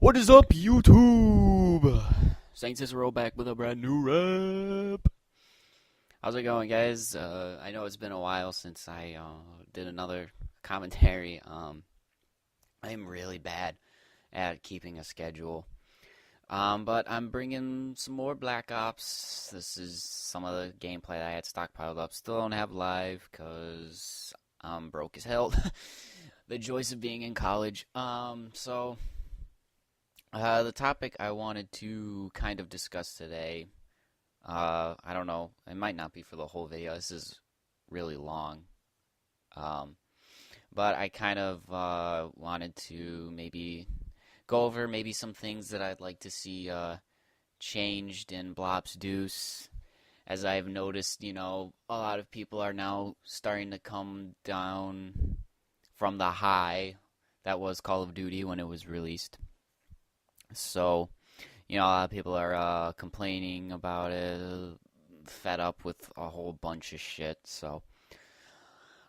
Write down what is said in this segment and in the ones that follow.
What is up, YouTube? Saint Cicero back with a brand new rap. How's it going, guys? I know it's been a while since I did another commentary. I'm really bad at keeping a schedule. But I'm bringing some more Black Ops. This is some of the gameplay that I had stockpiled up. Still don't have live because I'm broke as hell. The joys of being in college. The topic I wanted to kind of discuss today, I don't know, it might not be for the whole video. This is really long. But I kind of wanted to maybe go over maybe some things that I'd like to see changed in Blob's Deuce. As I've noticed, a lot of people are now starting to come down from the high that was Call of Duty when it was released. So, a lot of people are complaining about it, fed up with a whole bunch of shit. So,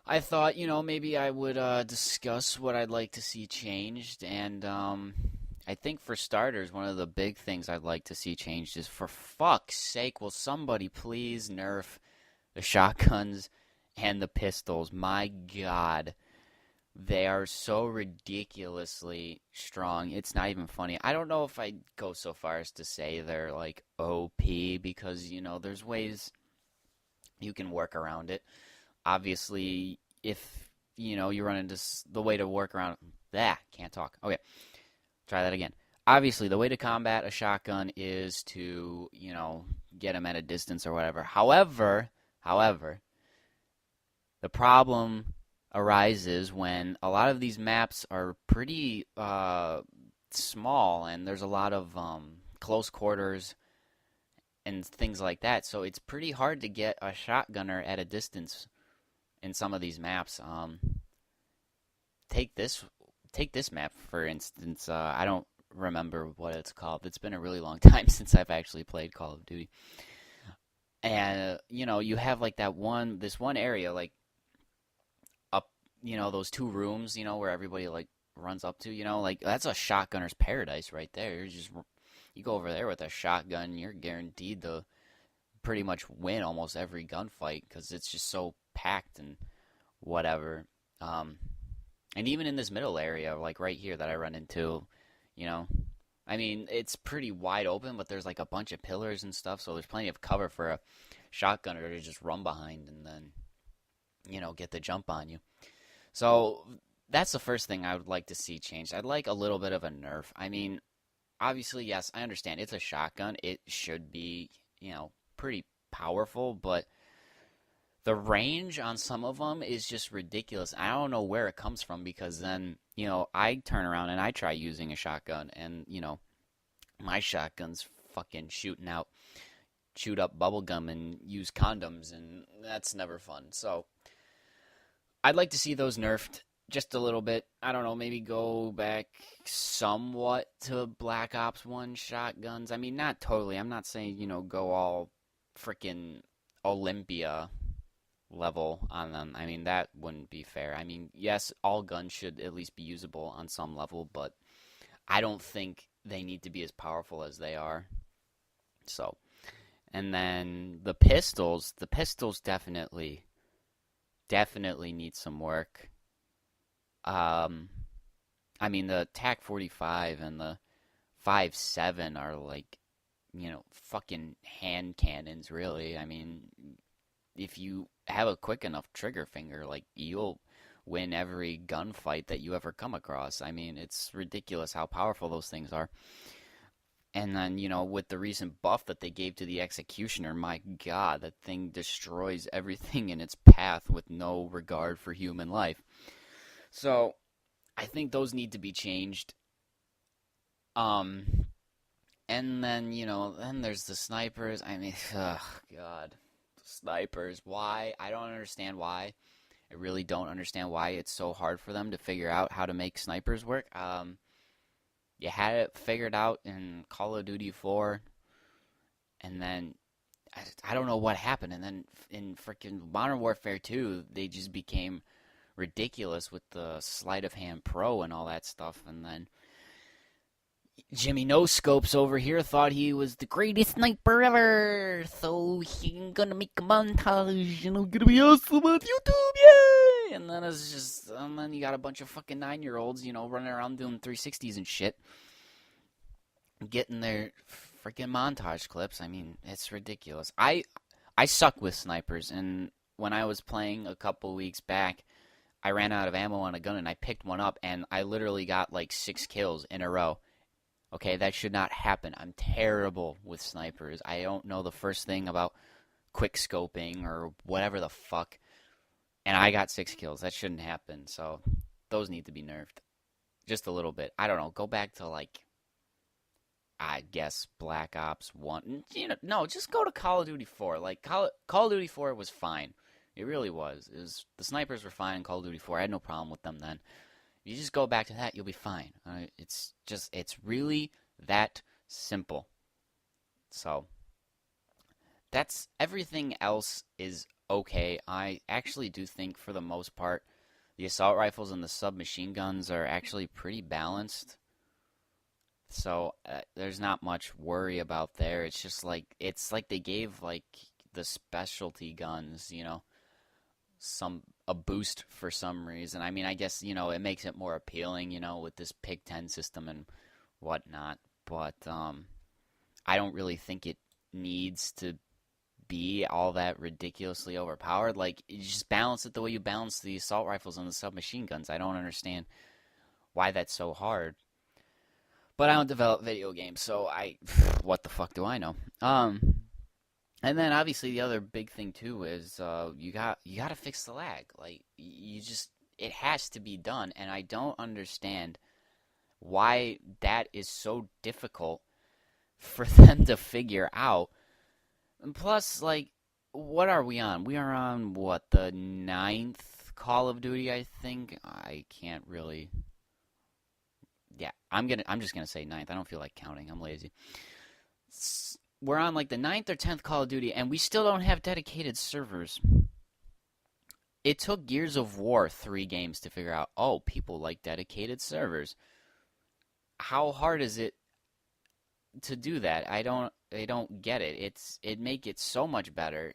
I thought, maybe I would discuss what I'd like to see changed. And I think for starters, one of the big things I'd like to see changed is, for fuck's sake, will somebody please nerf the shotguns and the pistols? My God. They are so ridiculously strong. It's not even funny. I don't know if I'd go so far as to say they're like OP because, there's ways you can work around it. Obviously, if, you run into the way to work around can't talk. Okay. Try that again. Obviously, the way to combat a shotgun is to, get them at a distance or whatever. However, the problem arises when a lot of these maps are pretty small and there's a lot of close quarters and things like that. So it's pretty hard to get a shotgunner at a distance in some of these maps. Take this map for instance. I don't remember what it's called. It's been a really long time since I've actually played Call of Duty. And you have like this one area like those two rooms, where everybody like runs up to, like that's a shotgunner's paradise right there. You go over there with a shotgun, you're guaranteed to pretty much win almost every gunfight because it's just so packed and whatever. And even in this middle area, like right here that I run into, I mean, it's pretty wide open, but there's like a bunch of pillars and stuff, so there's plenty of cover for a shotgunner to just run behind and then, get the jump on you. So that's the first thing I would like to see changed. I'd like a little bit of a nerf. I mean, obviously, yes, I understand it's a shotgun. It should be, pretty powerful, but the range on some of them is just ridiculous. I don't know where it comes from because then, I turn around and I try using a shotgun and, my shotgun's fucking shoot up bubble gum and use condoms, and that's never fun. So I'd like to see those nerfed just a little bit. I don't know, maybe go back somewhat to Black Ops 1 shotguns. I mean, not totally. I'm not saying, go all freaking Olympia level on them. I mean, that wouldn't be fair. I mean, yes, all guns should at least be usable on some level, but I don't think they need to be as powerful as they are. So, and then the pistols definitely need some work. I mean, the TAC 45 and the 5.7 are like, fucking hand cannons, really. I mean, if you have a quick enough trigger finger, like, you'll win every gunfight that you ever come across. I mean, it's ridiculous how powerful those things are. And then, with the recent buff that they gave to the Executioner, my God, that thing destroys everything in its path with no regard for human life. So, I think those need to be changed. And then, then there's the snipers. I mean, ugh, God. Snipers. Why? I don't understand why. I really don't understand why it's so hard for them to figure out how to make snipers work. You had it figured out in Call of Duty 4, and then I don't know what happened. And then in freaking Modern Warfare 2, they just became ridiculous with the sleight of hand pro and all that stuff. And then Jimmy No Scopes over here thought he was the greatest sniper ever, so he's gonna make a montage and it'll gonna be awesome on YouTube, yay! And then it's just, and then you got a bunch of fucking 9-year-olds, running around doing 360s and shit, getting their freaking montage clips. I mean, it's ridiculous. I suck with snipers, and when I was playing a couple weeks back, I ran out of ammo on a gun and I picked one up and I literally got like 6 kills in a row. Okay, that should not happen. I'm terrible with snipers. I don't know the first thing about quick scoping or whatever the fuck. And I got 6 kills. That shouldn't happen. So those need to be nerfed. Just a little bit. I don't know. Go back to like, I guess, Black Ops 1. No, just go to Call of Duty 4. Like, Call of Duty 4 was fine. It really was. The snipers were fine in Call of Duty 4. I had no problem with them then. You just go back to that, you'll be fine. It's really that simple. So, that's everything else is okay. I actually do think for the most part, the assault rifles and the submachine guns are actually pretty balanced. So, there's not much worry about there. It's like they gave like the specialty guns, a boost for some reason. I mean, I guess, it makes it more appealing, with this Pig 10 system and whatnot. But I don't really think it needs to be all that ridiculously overpowered. Like, you just balance it the way you balance the assault rifles and the submachine guns. I don't understand why that's so hard. But I don't develop video games, so what the fuck do I know? And then obviously the other big thing too is you got to fix the lag. Like it has to be done, and I don't understand why that is so difficult for them to figure out. And plus, like, what are we on? We are on what, the 9th Call of Duty, I think. I can't really. Yeah, I'm just gonna say 9th. I don't feel like counting. I'm lazy. We're on like the 9th or 10th Call of Duty, and we still don't have dedicated servers. It took Gears of War 3 games to figure out, oh, people like dedicated servers. How hard is it to do that? I don't get it. It'd make it so much better,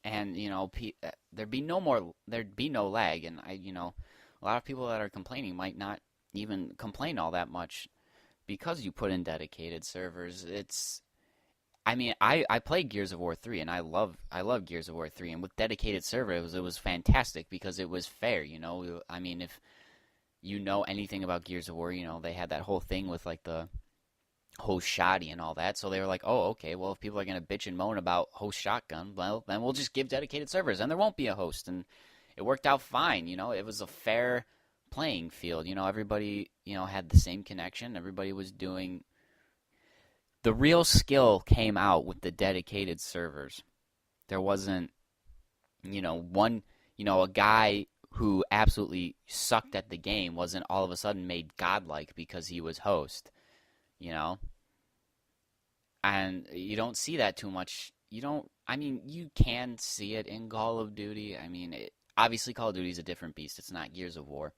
and there'd be no lag, and a lot of people that are complaining might not even complain all that much because you put in dedicated servers. I mean, I played Gears of War 3, and I love Gears of War 3, and with dedicated servers, it was fantastic because it was fair, I mean, if you know anything about Gears of War, they had that whole thing with, like, the host shoddy and all that, so they were like, oh, okay, well, if people are going to bitch and moan about host shotgun, well, then we'll just give dedicated servers, and there won't be a host, and it worked out fine, it was a fair playing field, everybody, had the same connection, everybody was doing. The real skill came out with the dedicated servers. There wasn't, a guy who absolutely sucked at the game wasn't all of a sudden made godlike because he was host, And you don't see that too much. You can see it in Call of Duty. I mean, obviously Call of Duty is a different beast. It's not Gears of War.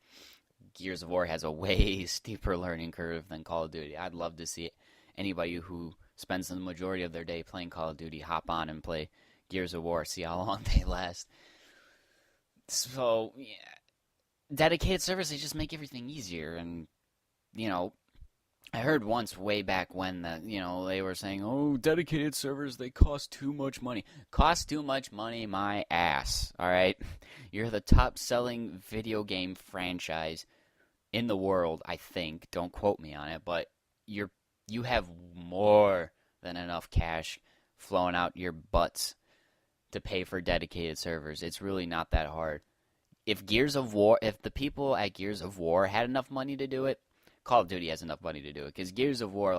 Gears of War has a way steeper learning curve than Call of Duty. I'd love to see it. Anybody who spends the majority of their day playing Call of Duty, hop on and play Gears of War, see how long they last. So, yeah, dedicated servers, they just make everything easier. And, I heard once way back when that, they were saying, oh, dedicated servers, they cost too much money. Cost too much money, my ass, all right? You're the top-selling video game franchise in the world, I think. Don't quote me on it, but you have more than enough cash flowing out your butts to pay for dedicated servers. It's really not that hard. If the people at Gears of War had enough money to do it, Call of Duty has enough money to do it. Because Gears of War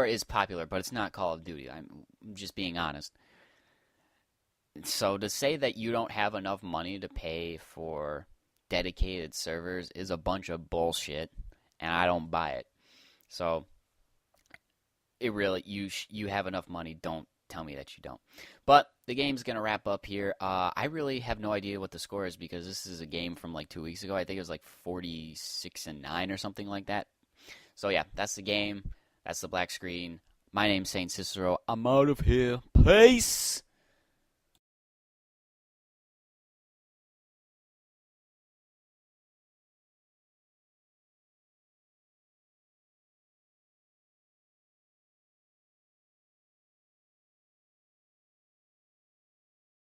is popular, but it's not Call of Duty. I'm just being honest. So to say that you don't have enough money to pay for dedicated servers is a bunch of bullshit, and I don't buy it. So it really, you have enough money. Don't tell me that you don't. But the game's going to wrap up here. I really have no idea what the score is because this is a game from like 2 weeks ago. I think it was like 46-9 or something like that. So yeah, that's the game. That's the black screen. My name's Saint Cicero. I'm out of here. Peace.